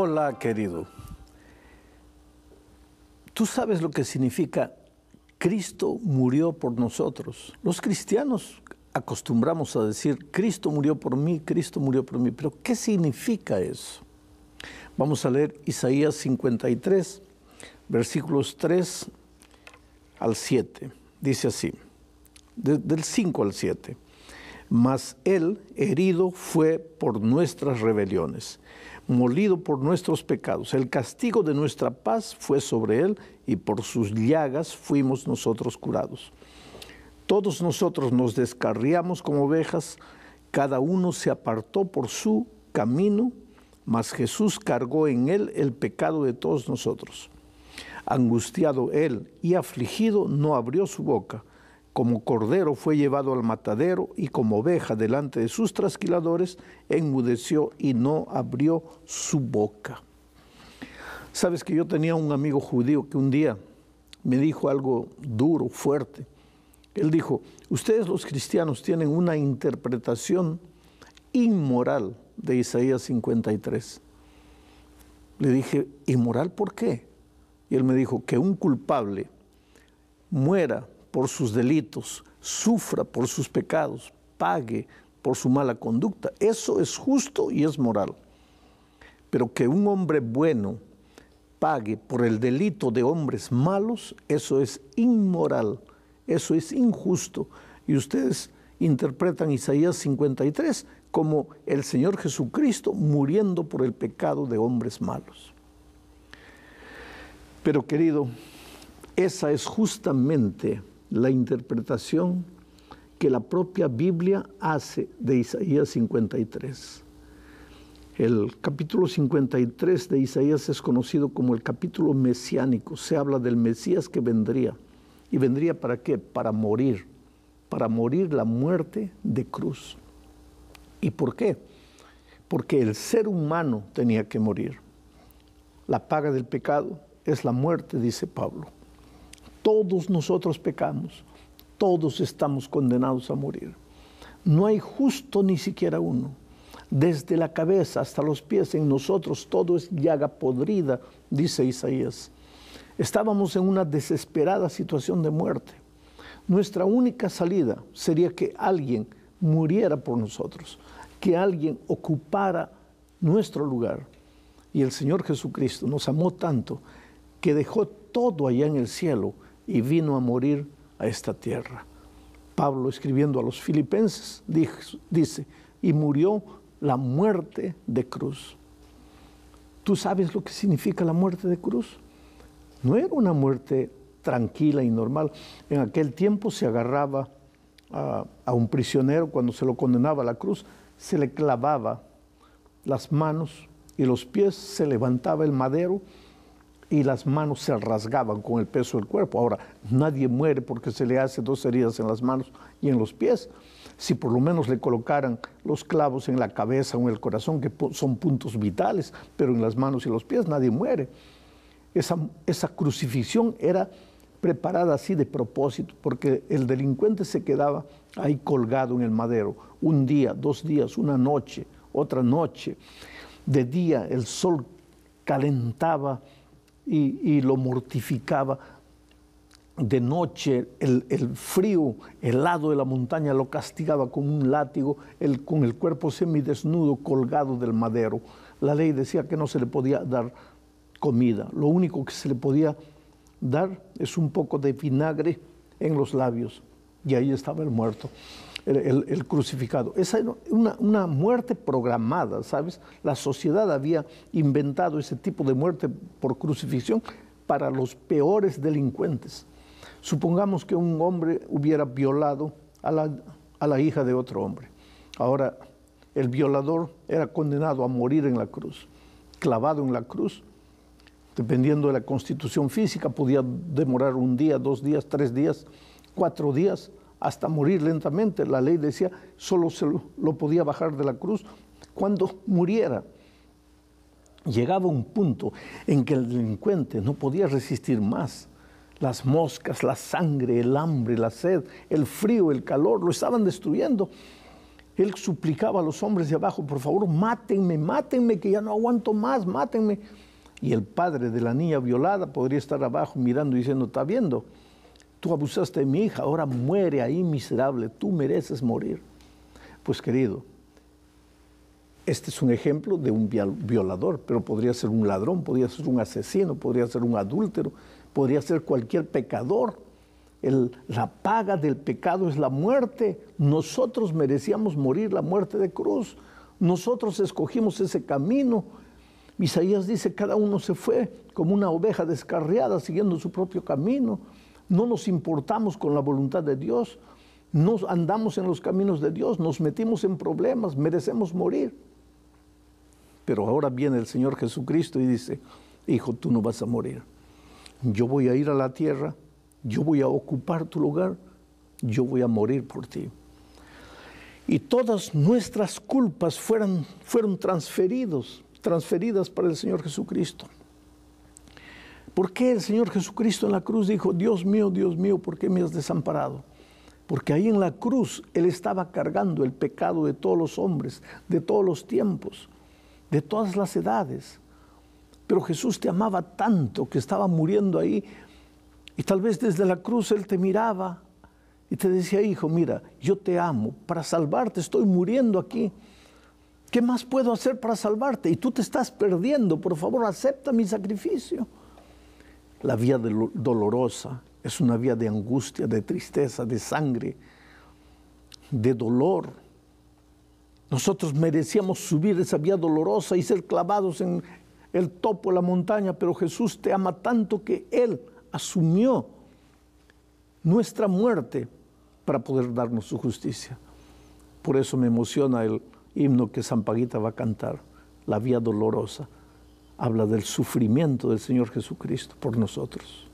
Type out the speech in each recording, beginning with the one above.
Hola, querido. ¿Tú sabes lo que significa Cristo murió por nosotros? Los cristianos acostumbramos a decir, Cristo murió por mí, Cristo murió por mí. Pero, ¿qué significa eso? Vamos a leer Isaías 53, versículos 3 al 7. Dice así, del 5 al 7. Mas Él herido fue por nuestras rebeliones, molido por nuestros pecados. El castigo de nuestra paz fue sobre Él, y por sus llagas fuimos nosotros curados. Todos nosotros nos descarriamos como ovejas, cada uno se apartó por su camino, mas Jesús cargó en Él el pecado de todos nosotros. Angustiado Él y afligido, no abrió su boca. Como cordero fue llevado al matadero, y como oveja delante de sus trasquiladores, enmudeció y no abrió su boca. Sabes que yo tenía un amigo judío que un día me dijo algo duro, fuerte. Él dijo, ustedes los cristianos tienen una interpretación inmoral de Isaías 53. Le dije, ¿inmoral por qué? Y él me dijo, que un culpable muera por sus delitos, sufra por sus pecados, pague por su mala conducta. Eso es justo y es moral. Pero que un hombre bueno pague por el delito de hombres malos, eso es inmoral, eso es injusto. Y ustedes interpretan Isaías 53 como el Señor Jesucristo muriendo por el pecado de hombres malos. Pero querido, esa es justamente la interpretación que la propia Biblia hace de Isaías 53. El capítulo 53 de Isaías es conocido como el capítulo mesiánico. Se habla del Mesías que vendría. ¿Y vendría para qué? Para morir la muerte de cruz. ¿Y por qué? Porque el ser humano tenía que morir. La paga del pecado es la muerte, dice Pablo. Todos nosotros pecamos, todos estamos condenados a morir. No hay justo ni siquiera uno. Desde la cabeza hasta los pies en nosotros todo es llaga podrida, dice Isaías. Estábamos en una desesperada situación de muerte. Nuestra única salida sería que alguien muriera por nosotros, que alguien ocupara nuestro lugar. Y el Señor Jesucristo nos amó tanto que dejó todo allá en el cielo y vino a morir a esta tierra. Pablo, escribiendo a los filipenses, dice, y murió la muerte de cruz. ¿Tú sabes lo que significa la muerte de cruz? No era una muerte tranquila y normal. En aquel tiempo se agarraba a un prisionero cuando se lo condenaba a la cruz, se le clavaba las manos y los pies, se levantaba el madero y las manos se rasgaban con el peso del cuerpo. Ahora, nadie muere porque se le hace 2 heridas en las manos y en los pies. Si por lo menos le colocaran los clavos en la cabeza o en el corazón, que son puntos vitales, pero en las manos y los pies nadie muere. Esa crucifixión era preparada así de propósito, porque el delincuente se quedaba ahí colgado en el madero, un día, 2 días, una noche, otra noche. De día el sol calentaba y lo mortificaba. De noche el frío helado de la montaña lo castigaba con un látigo, con el cuerpo semidesnudo colgado del madero. La ley decía que no se le podía dar comida. Lo único que se le podía dar es un poco de vinagre en los labios. Y ahí estaba el muerto, el crucificado. Esa era una muerte programada, ¿sabes? La sociedad había inventado ese tipo de muerte por crucifixión para los peores delincuentes. Supongamos que un hombre hubiera violado a la hija de otro hombre. Ahora, el violador era condenado a morir en la cruz, clavado en la cruz. Dependiendo de la constitución física, podía demorar 1 día, 2 días, 3 días, 4 días, hasta morir lentamente. La ley decía, solo se lo podía bajar de la cruz cuando muriera. Llegaba un punto en que el delincuente no podía resistir más. Las moscas, la sangre, el hambre, la sed, el frío, el calor, lo estaban destruyendo. Él suplicaba a los hombres de abajo, por favor, mátenme, mátenme, que ya no aguanto más, mátenme. Y el padre de la niña violada podría estar abajo mirando y diciendo, está viendo, tú abusaste de mi hija, ahora muere ahí miserable, tú mereces morir. Pues querido, este es un ejemplo de un violador, pero podría ser un ladrón, podría ser un asesino, podría ser un adúltero, podría ser cualquier pecador. La paga del pecado es la muerte. Nosotros merecíamos morir la muerte de cruz. Nosotros escogimos ese camino. Isaías dice, cada uno se fue como una oveja descarriada siguiendo su propio camino. No nos importamos con la voluntad de Dios. No andamos en los caminos de Dios. Nos metimos en problemas. Merecemos morir. Pero ahora viene el Señor Jesucristo y dice, hijo, tú no vas a morir. Yo voy a ir a la tierra. Yo voy a ocupar tu lugar, yo voy a morir por ti. Y todas nuestras culpas fueron transferidas para el Señor Jesucristo. ¿Por qué el Señor Jesucristo en la cruz dijo, Dios mío, ¿por qué me has desamparado? Porque ahí en la cruz Él estaba cargando el pecado de todos los hombres, de todos los tiempos, de todas las edades. Pero Jesús te amaba tanto que estaba muriendo ahí. Y tal vez desde la cruz Él te miraba y te decía, hijo, mira, yo te amo, para salvarte estoy muriendo aquí. ¿Qué más puedo hacer para salvarte? Y tú te estás perdiendo, por favor, acepta mi sacrificio. La vía dolorosa es una vía de angustia, de tristeza, de sangre, de dolor. Nosotros merecíamos subir esa vía dolorosa y ser clavados en el topo de la montaña, pero Jesús te ama tanto que Él asumió nuestra muerte para poder darnos su justicia. Por eso me emociona el himno que San Paguita va a cantar, La Vía Dolorosa. Habla del sufrimiento del Señor Jesucristo por nosotros.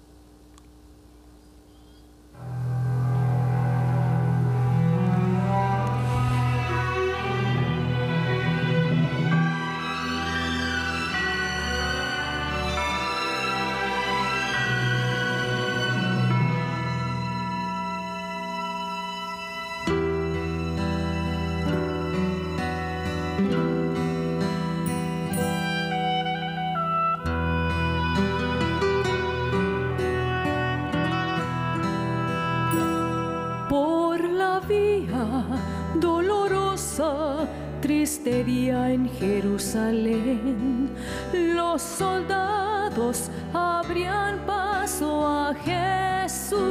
Triste día en Jerusalén, los soldados abrían paso a Jesús,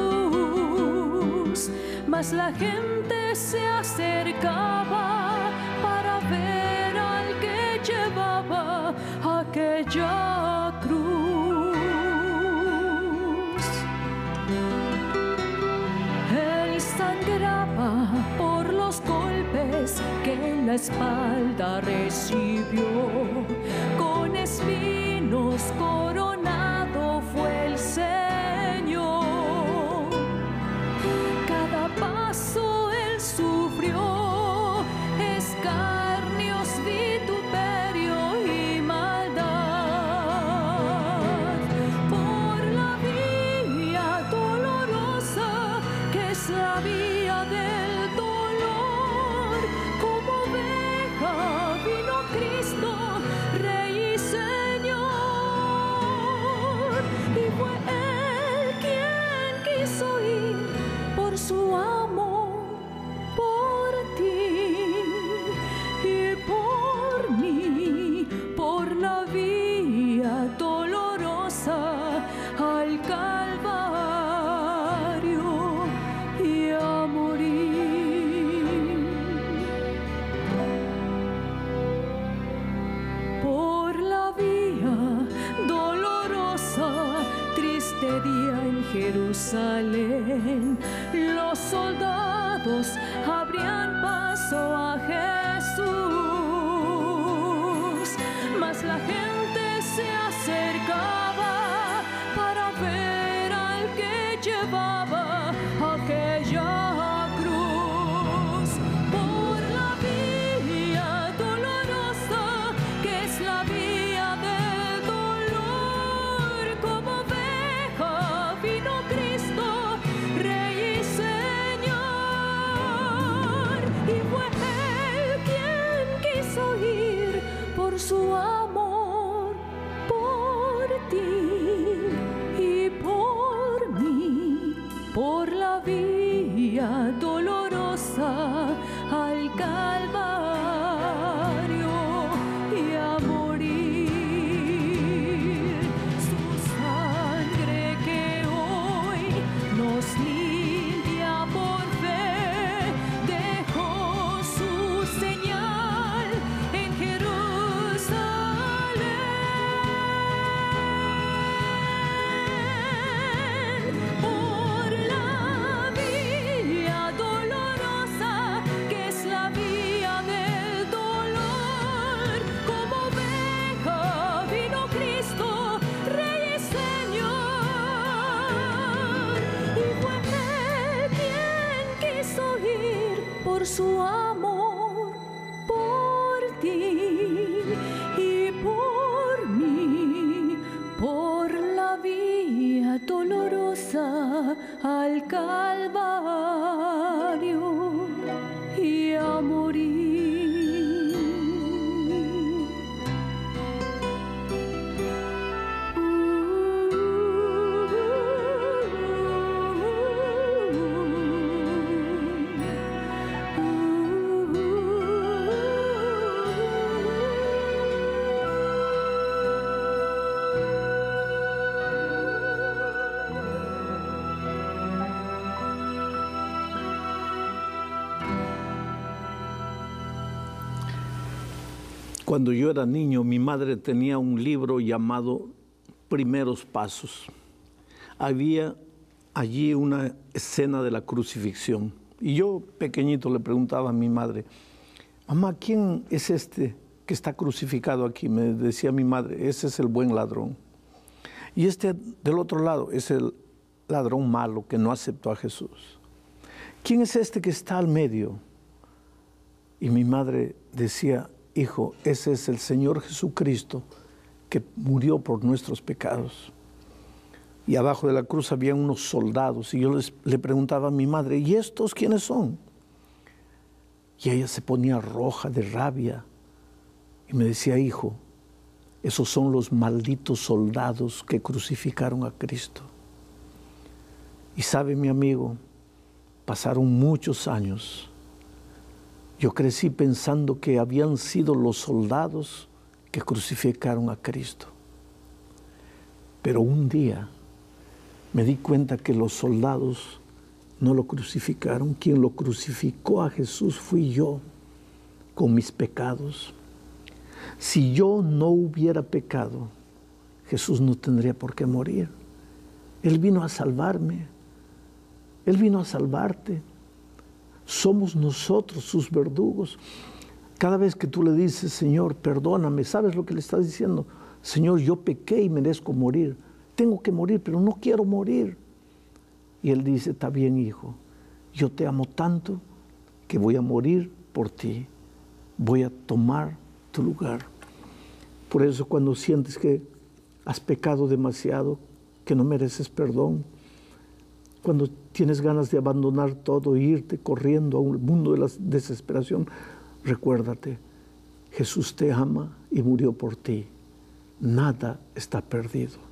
mas la gente se acercaba para ver al que llevaba aquella cruz. Él sangraba por los golpes que en la espalda recibió, con espinos coronado fue el Señor. Cada paso Él sufrió escarnios, vituperio y maldad, por la vía dolorosa que es la vía del dolor. Como oveja vino Cristo, Rey y Señor, y fue Él quien quiso ir por su amor, por ti y por mí, por la vía dolorosa al Calvario y a morir. Por la vía dolorosa, triste día en Jerusalén, los soldados abrían paso a Jesús, mas la gente se acercaba para ver al que llevaba aquella cruz. Por la vía dolorosa que es la vía del dolor, como oveja vino Cristo, Rey y Señor, y fue Él por su amor, por ti y por mí, por la vía dolorosa al Calvario y a morir. Cuando yo era niño, mi madre tenía un libro llamado Primeros Pasos. Había allí una escena de la crucifixión. Y yo, pequeñito, le preguntaba a mi madre, mamá, ¿quién es este que está crucificado aquí? Me decía mi madre, ese es el buen ladrón. Y este del otro lado es el ladrón malo que no aceptó a Jesús. ¿Quién es este que está al medio? Y mi madre decía, hijo, ese es el Señor Jesucristo que murió por nuestros pecados. Y abajo de la cruz había unos soldados y yo le preguntaba a mi madre, ¿y estos quiénes son? Y ella se ponía roja de rabia y me decía, hijo, esos son los malditos soldados que crucificaron a Cristo. Y sabe, mi amigo, pasaron muchos años. Yo crecí pensando que habían sido los soldados que crucificaron a Cristo. Pero un día me di cuenta que los soldados no lo crucificaron. Quien lo crucificó a Jesús fui yo, con mis pecados. Si yo no hubiera pecado, Jesús no tendría por qué morir. Él vino a salvarme. Él vino a salvarte. Somos nosotros sus verdugos. Cada vez que tú le dices, Señor, perdóname, ¿sabes lo que le estás diciendo? Señor, yo pequé y merezco morir. Tengo que morir, pero no quiero morir. Y Él dice, está bien, hijo, yo te amo tanto que voy a morir por ti. Voy a tomar tu lugar. Por eso cuando sientes que has pecado demasiado, que no mereces perdón, cuando tienes ganas de abandonar todo e irte corriendo a un mundo de la desesperación, recuérdate, Jesús te ama y murió por ti. Nada está perdido.